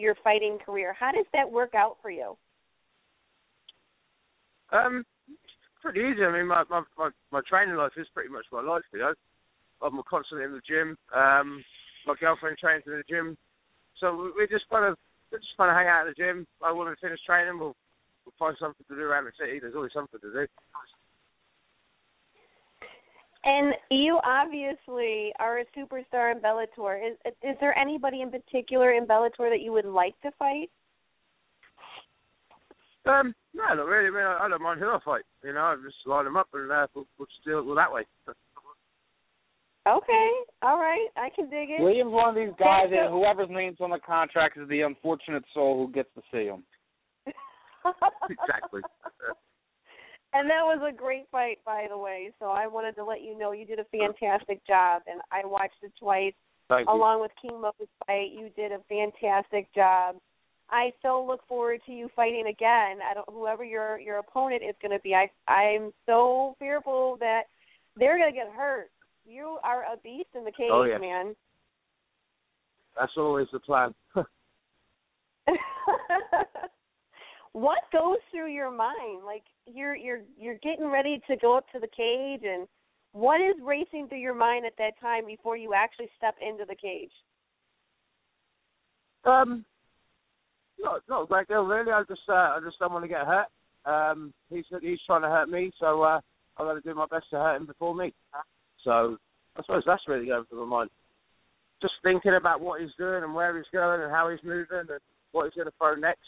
your fighting career. How does that work out for you? Pretty easy. I mean, my training life is pretty much my life, you know. I'm constantly in the gym. My girlfriend trains in the gym. So we just kind of hang out at the gym. I want to finish training, we'll find something to do around the city. There's always something to do. And you obviously are a superstar in Bellator. Is there anybody in particular in Bellator that you would like to fight? No, not really. I mean, I don't mind who I fight. You know, I just line them up and we'll just do it that way. Okay, all right, I can dig it. William's one of these guys that whoever's name's on the contract is the unfortunate soul who gets to see him. Exactly. And that was a great fight, by the way, so I wanted to let you know you did a fantastic job, and I watched it twice. Along with King Mo's fight, you did a fantastic job. I so look forward to you fighting again. Whoever your opponent is going to be, I'm so fearful that they're going to get hurt. You are a beast in the cage, man. That's always the plan. What goes through your mind? Like you're getting ready to go up to the cage, and what is racing through your mind at that time before you actually step into the cage? Not a great deal, really. I just don't want to get hurt. He's trying to hurt me, so I've got to do my best to hurt him before me. So I suppose that's really going through my mind. Just thinking about what he's doing and where he's going and how he's moving and what he's going to throw next.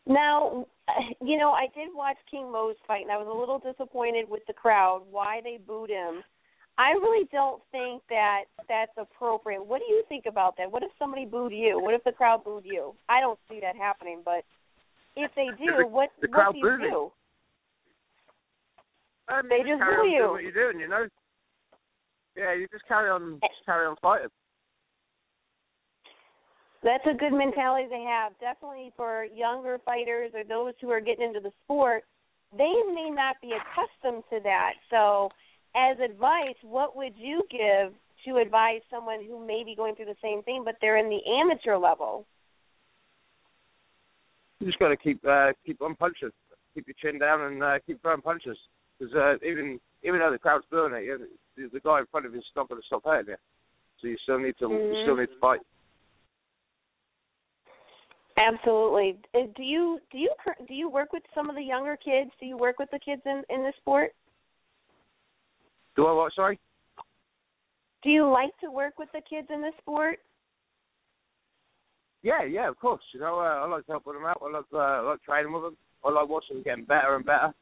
Now, you know, I did watch King Mo's fight, and I was a little disappointed with the crowd, why they booed him. I really don't think that that's appropriate. What do you think about that? What if somebody booed you? What if the crowd booed you? I don't see that happening, but if they do, what do you do? They just boo you. Doing what you're doing, you know. Yeah, you just carry on fighting. That's a good mentality to have. Definitely for younger fighters or those who are getting into the sport, they may not be accustomed to that. So, as advice, what would you give to advise someone who may be going through the same thing, but they're in the amateur level? You just got to keep on punching, keep your chin down, and keep throwing punches. Because even though the crowd's booing at you, the guy in front of you is not going to stop hurting you. So you still need to fight. Absolutely. Do you work with some of the younger kids? Do you work with the kids in the sport? Do I what? Sorry. Do you like to work with the kids in the sport? Yeah, of course. You know, I like helping them out. I like training with them. I like watching them getting better and better.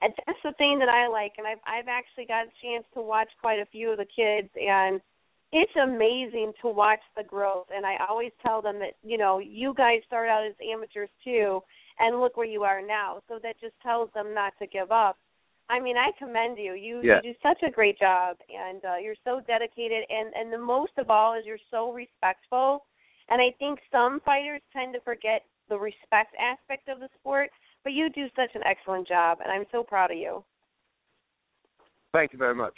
And that's the thing that I like, and I've actually got a chance to watch quite a few of the kids, and it's amazing to watch the growth. And I always tell them that, you know, you guys start out as amateurs too, and look where you are now. So that just tells them not to give up. I mean, I commend you. You do such a great job, and you're so dedicated. And the most of all is you're so respectful. And I think some fighters tend to forget the respect aspect of the sport, but you do such an excellent job, and I'm so proud of you. Thank you very much.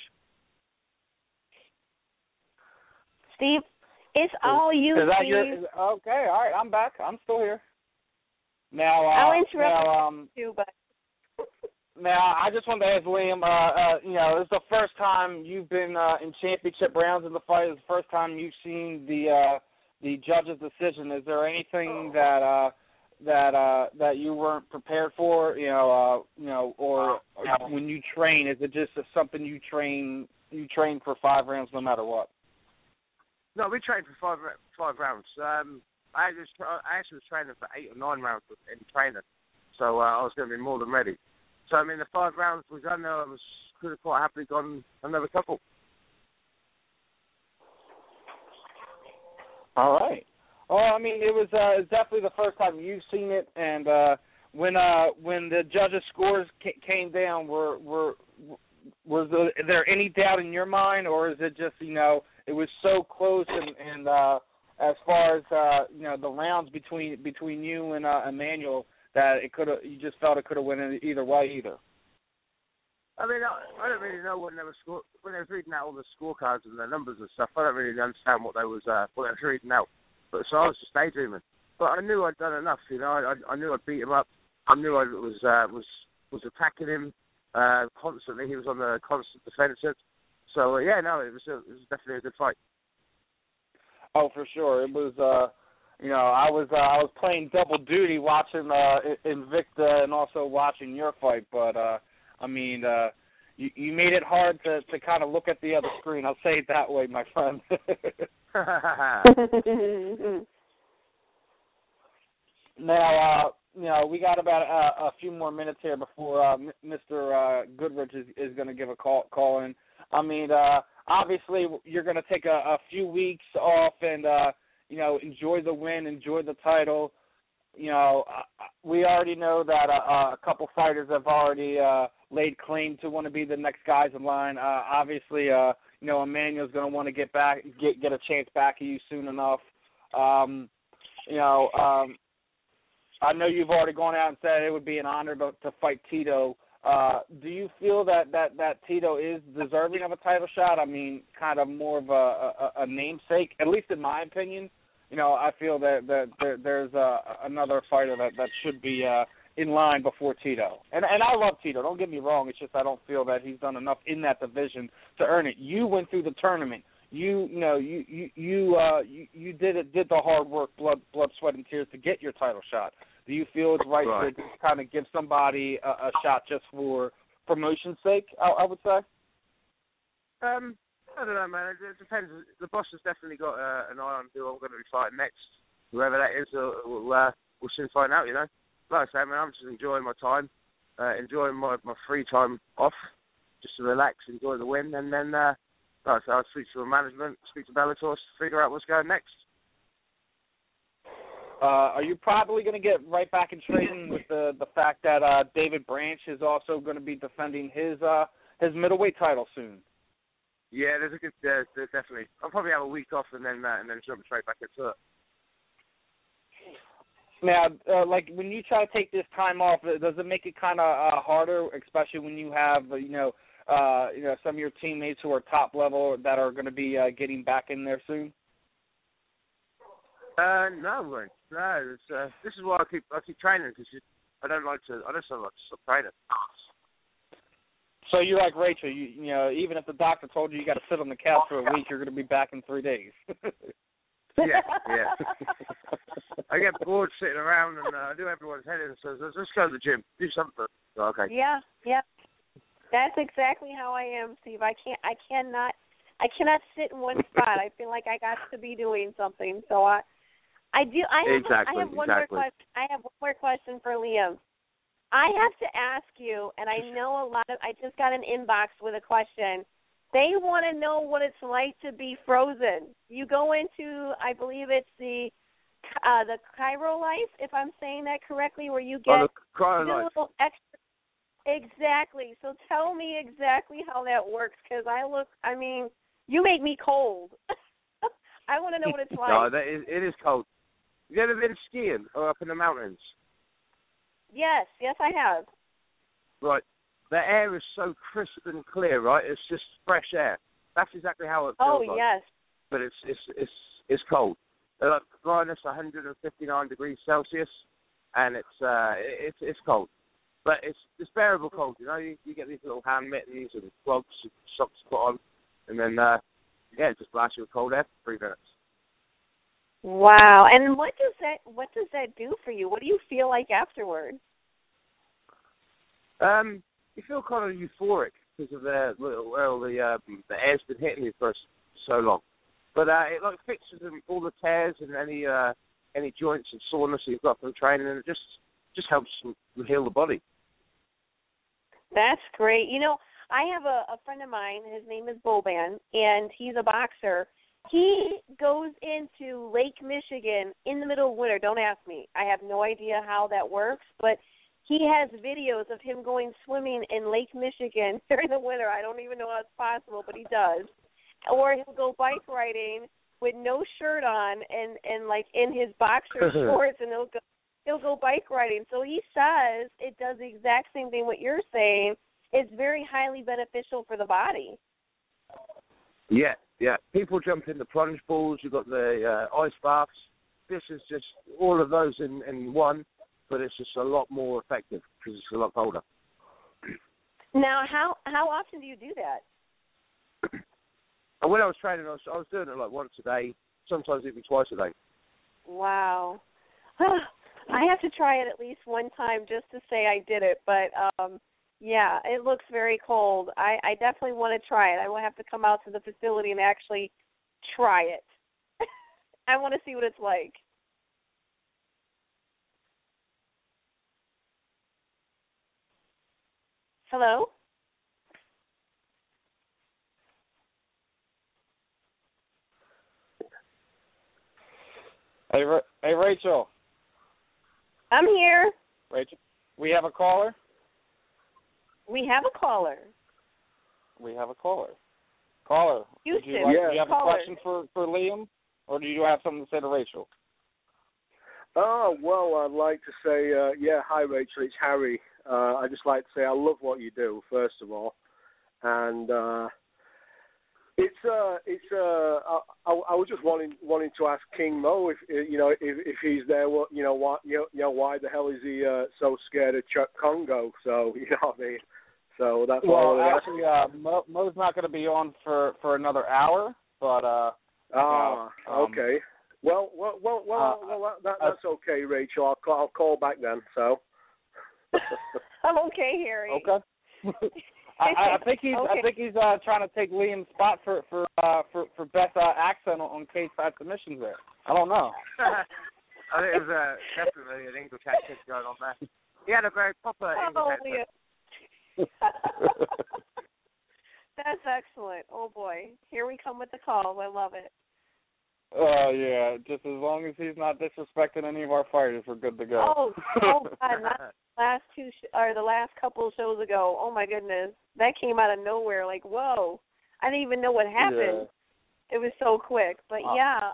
Steve, it's all you, Steve. Okay, all right, I'm back. I'm still here. Now, I'll interrupt you, but... Now, I just wanted to ask Liam, you know, this is the first time you've been in championship rounds in the fight. It's the first time you've seen the judge's decision. Is there anything that you weren't prepared for, you know, or when you train, is it just something you train for 5 rounds no matter what? No, we trained for five rounds. I actually was training for 8 or 9 rounds in training, so I was going to be more than ready. So, I mean, the 5 rounds was done there. I could have quite happily gone another couple. All right. Well, I mean, it was definitely the first time you've seen it, and when the judges' scores came down, was there any doubt in your mind, or is it just, you know, it was so close, and as far as you know, the rounds between you and Emmanuel, that you just felt it could have went either way either? I mean, I don't really know when they were when they was reading out all the scorecards and the numbers and stuff. I don't really understand what they was reading out. But so I was just daydreaming. But I knew I'd done enough. You know, I knew I'd beat him up. I knew I was attacking him constantly. He was on the constant defensive. So yeah, no, it was definitely a good fight. Oh, for sure. It was. You know, I was playing double duty, watching Invicta and also watching your fight. But I mean, you made it hard to kind of look at the other screen. I'll say it that way, my friend. Now, you know, we got about a few more minutes here before Mr. Goodridge is going to give a call in. I mean, obviously, you're going to take a few weeks off and, you know, enjoy the win, enjoy the title. You know, we already know that a couple fighters have already laid claim to want to be the next guys in line. Obviously, you know, Emmanuel's going to want to get a chance back at you soon enough. You know, I know you've already gone out and said it would be an honor to fight Tito. Do you feel that Tito is deserving of a title shot? I mean, kind of more of a namesake, at least in my opinion. You know, I feel that there's another fighter that should be in line before Tito. And I love Tito. Don't get me wrong. It's just I don't feel that he's done enough in that division to earn it. You went through the tournament. You did the hard work, blood, sweat, and tears to get your title shot. Do you feel it's right to kind of give somebody a shot just for promotion's sake? I would say. I don't know, man. It depends. The boss has definitely got an eye on who I'm going to be fighting next. Whoever that is, we'll soon find out. You know, like I say, man, I'm just enjoying my time, enjoying my free time off, just to relax, enjoy the win, and then like I say, I'll speak to the management, speak to Bellator, to figure out what's going next. Are you probably going to get right back in training with the fact that David Branch is also going to be defending his middleweight title soon? Yeah, there's definitely. I'll probably have a week off and then jump straight back into it. Now, like when you try to take this time off, does it make it kind of harder, especially when you have you know some of your teammates who are top level that are going to be getting back in there soon? No. This is why I keep training, because I don't like to stop training. So you're like Rachel. You know, even if the doctor told you got to sit on the couch for a week, you're going to be back in 3 days. Yeah. I get bored sitting around and I do everyone's head in and says, let's go to the gym, do something. Oh, okay. Yeah. That's exactly how I am, Steve. I cannot sit in one spot. I feel like I got to be doing something. So I have one more question for Liam. I have to ask you, and I know I just got an inbox with a question. They want to know what it's like to be frozen. You go into, I believe it's the Cryo Life, if I'm saying that correctly, where you get a little extra. Exactly. So tell me exactly how that works, because you make me cold. I want to know what it's like. No, it is cold. You ever been skiing or up in the mountains? Yes, I have. Right. The air is so crisp and clear, right? It's just fresh air. That's exactly how it feels like. Oh, yes. But it's cold. They're like minus 159 degrees Celsius, and it's cold. But it's bearable cold, you know. You get these little hand mittens and gloves and socks to put on, and then it just blasts you with cold air for 3 minutes. Wow. And what does that do for you? What do you feel like afterward? You feel kind of euphoric because of the air's been hitting you for so long. But it like fixes all the tears and any joints and soreness you've got from training, and it just helps heal the body. That's great. You know, I have a friend of mine. His name is Boban, and he's a boxer. He goes into Lake Michigan in the middle of winter. Don't ask me. I have no idea how that works, but he has videos of him going swimming in Lake Michigan during the winter. I don't even know how it's possible, but he does. Or he'll go bike riding with no shirt on and like in his boxer shorts, and he'll go bike riding. So he says it does the exact same thing what you're saying. it's very highly beneficial for the body. Yeah. People jump in the plunge balls. You've got the ice baths. This is just all of those in one, but it's just a lot more effective because it's a lot colder. Now, how often do you do that? And when I was training, I was doing it like once a day, sometimes even twice a day. Wow. I have to try it at least one time just to say I did it, but yeah, it looks very cold. I definitely want to try it. I will have to come out to the facility and actually try it. I want to see what it's like. Hello? Hey, Rachel. I'm here. Rachel, we have a caller? We have a caller. Caller, Do you have a question for Liam, or do you have something to say to Rachel? Oh, well, I'd like to say, hi, Rachel, it's Harry. I'd just like to say I love what you do, first of all. And I was just wanting to ask King Mo if he's there. Why the hell is he so scared of Chuck Congo? So you know what I mean. So that's all. Well, actually, Mo's not going to be on for another hour, but okay. Well, that's okay, Rachel. I'll call back then. So. I'm okay, Harry. Okay. I think he's trying to take Liam's spot for best accent on cage-side submissions there. I don't know. I think it was definitely an English accent going on there. He had a very proper English accent. That's excellent. Oh boy, here we come with the call. I love it. Yeah, just as long as he's not disrespecting any of our fighters, we're good to go. Oh God, not the last couple of shows ago. Oh my goodness, that came out of nowhere. Like, whoa, I didn't even know what happened. Yeah. It was so quick. But yeah.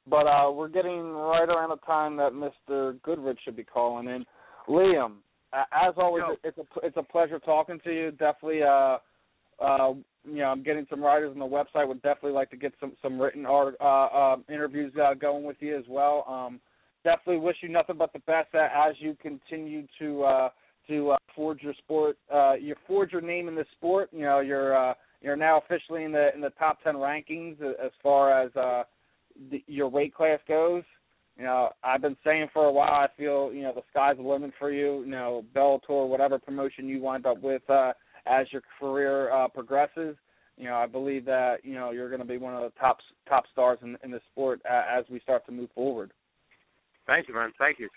But we're getting right around the time that Mr. Goodridge should be calling in. Liam, as always, it's a pleasure talking to you. Definitely, I'm getting some writers on the website. Would definitely like to get some written interviews going with you as well. Definitely wish you nothing but the best as you continue to forge your sport. You forge your name in the sport. You know, you're now officially in the top 10 rankings as far as your weight class goes. You know, I've been saying for a while, I feel, the sky's the limit for you. You know, Bellator, whatever promotion you wind up with as your career progresses. You know, I believe that, you're going to be one of the top stars in the sport as we start to move forward. Thank you, man. Thank you.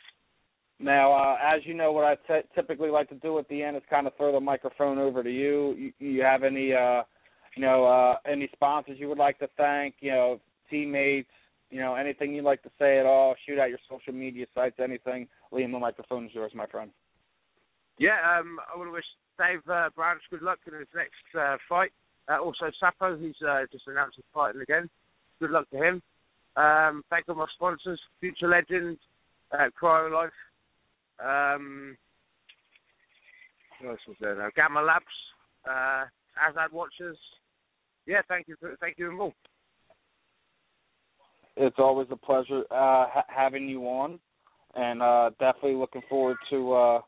Now, as you know, what I typically like to do at the end is kind of throw the microphone over to you. You have any, any sponsors you would like to thank, teammates, anything you'd like to say at all, shoot out your social media sites, anything. Liam, the microphone is yours, my friend. Yeah, I want to wish Dave Branch good luck in his next fight. Also, Sapo, he's just announced his fighting again. Good luck to him. Thank all my sponsors, Future Legend, Cryo Life, what else was there now? Gamma Labs, Azad Watchers. Yeah, thank you and more. It's always a pleasure having you on, and definitely looking forward to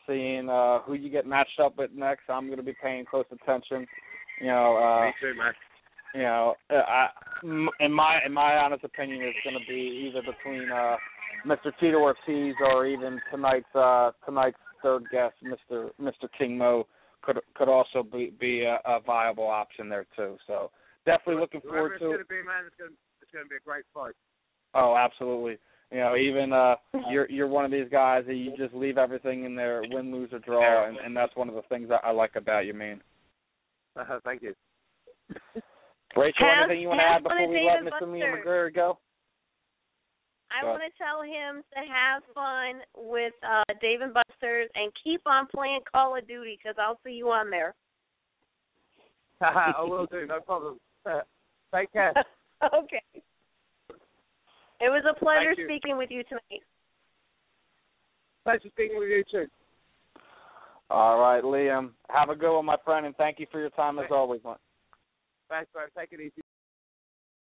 seeing who you get matched up with next. I'm going to be paying close attention. Me too, man. In my honest opinion, it's going to be either between Mr. Tito Ortiz or even tonight's third guest, Mr. King Mo, could also be a viable option there too. So definitely looking forward to it. It's going to be a great fight. Oh, absolutely. Even you're one of these guys that you just leave everything in there, win, lose, or draw, and that's one of the things that I like about you, man. Thank you. Rachel, anything you want to add before we let Mr. Mcgeary go? I want to tell him to have fun with Dave & Buster's and keep on playing Call of Duty because I'll see you on there. I will do, no problem. Take care. Okay. It was a pleasure speaking with you tonight. Pleasure speaking with you too. All right, Liam. Have a good one, my friend, and thank you for your time as always, man. Thanks, man. Take it easy.